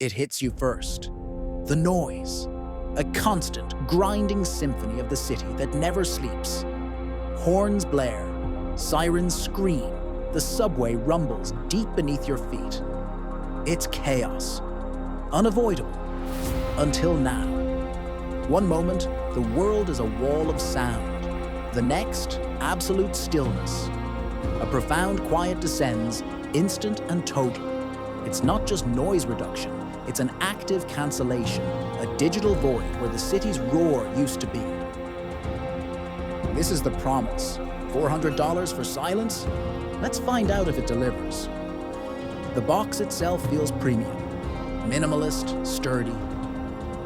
It hits you first. The noise. A constant, grinding symphony of the city that never sleeps. Horns blare, sirens scream, the subway rumbles deep beneath your feet. It's chaos. Unavoidable. Until now. One moment, the world is a wall of sound. The next, absolute stillness. A profound quiet descends, instant and total. It's not just noise reduction, it's an active cancellation, a digital void where the city's roar used to be. This is the promise. $400 for silence? Let's find out if it delivers. The box itself feels premium. Minimalist, sturdy.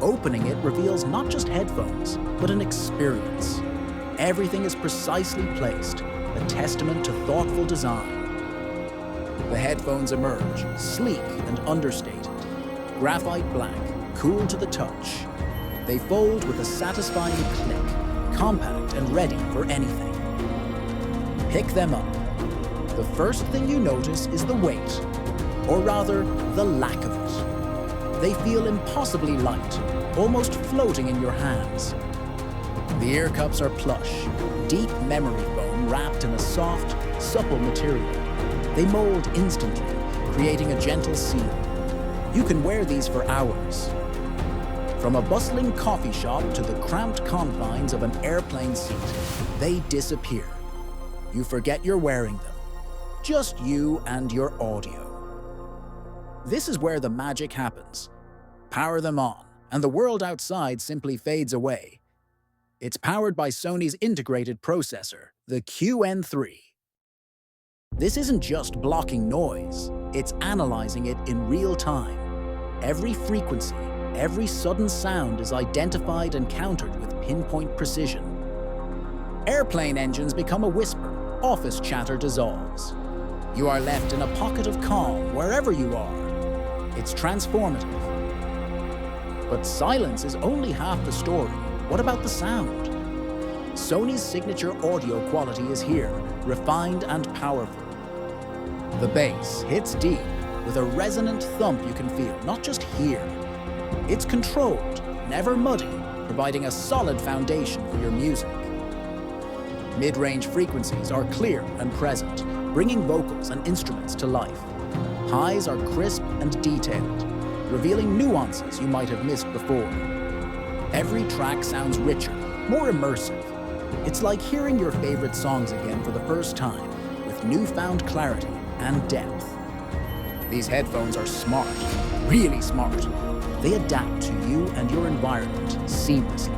Opening it reveals not just headphones, but an experience. Everything is precisely placed, a testament to thoughtful design. The headphones emerge, sleek and understated. Graphite black, cool to the touch. They fold with a satisfying click, compact and ready for anything. Pick them up. The first thing you notice is the weight, or rather, the lack of it. They feel impossibly light, almost floating in your hands. The ear cups are plush, deep memory foam wrapped in a soft, supple material. They mold instantly, creating a gentle seal. You can wear these for hours. From a bustling coffee shop to the cramped confines of an airplane seat, they disappear. You forget you're wearing them. Just you and your audio. This is where the magic happens. Power them on, and the world outside simply fades away. It's powered by Sony's integrated processor, the QN3. This isn't just blocking noise, it's analyzing it in real time. Every frequency, every sudden sound is identified and countered with pinpoint precision. Airplane engines become a whisper, office chatter dissolves. You are left in a pocket of calm wherever you are. It's transformative. But silence is only half the story. What about the sound? Sony's signature audio quality is here, refined and powerful. The bass hits deep with a resonant thump you can feel, not just hear. It's controlled, never muddy, providing a solid foundation for your music. Mid-range frequencies are clear and present, bringing vocals and instruments to life. Highs are crisp and detailed, revealing nuances you might have missed before. Every track sounds richer, more immersive. It's like hearing your favorite songs again for the first time, with newfound clarity and depth. These headphones are smart, really smart. They adapt to you and your environment seamlessly.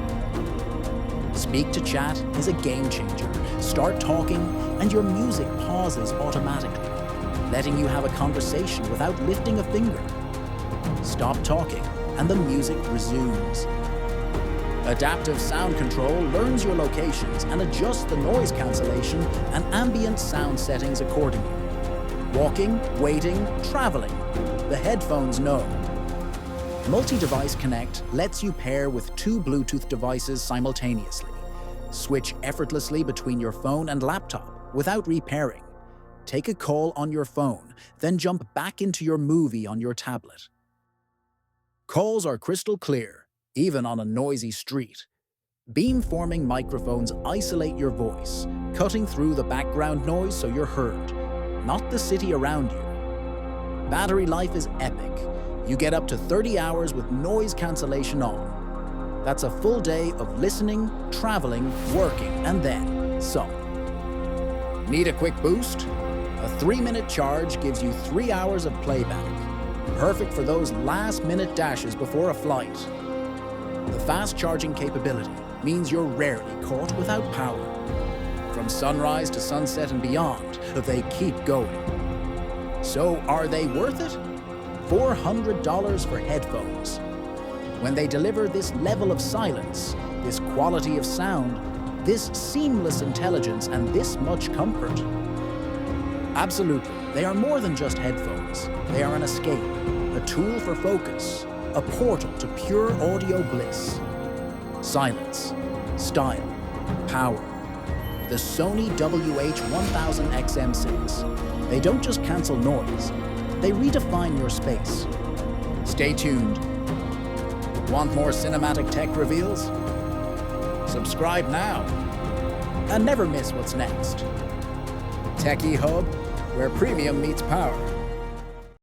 Speak to chat is a game changer. Start talking, and your music pauses automatically, letting you have a conversation without lifting a finger. Stop talking, and the music resumes. Adaptive sound control learns your locations and adjusts the noise cancellation and ambient sound settings accordingly. Walking, waiting, traveling, the headphones know. Multi-Device Connect lets you pair with 2 Bluetooth devices simultaneously. Switch effortlessly between your phone and laptop without repairing. Take a call on your phone, then jump back into your movie on your tablet. Calls are crystal clear, even on a noisy street. Beamforming microphones isolate your voice, cutting through the background noise so you're heard, not the city around you. Battery life is epic. You get up to 30 hours with noise cancellation on. That's a full day of listening, traveling, working, and then some. Need a quick boost? A 3-minute charge gives you 3 hours of playback. Perfect for those last-minute dashes before a flight. The fast charging capability means you're rarely caught without power. From sunrise to sunset and beyond, they keep going. So are they worth it? $400 for headphones. When they deliver this level of silence, this quality of sound, this seamless intelligence, and this much comfort. Absolutely, they are more than just headphones. They are an escape, a tool for focus, a portal to pure audio bliss. Silence, style, power. The Sony WH-1000XM6. They don't just cancel noise, they redefine your space. Stay tuned. Want more cinematic tech reveals? Subscribe now and never miss what's next. Techie Hub, where premium meets power.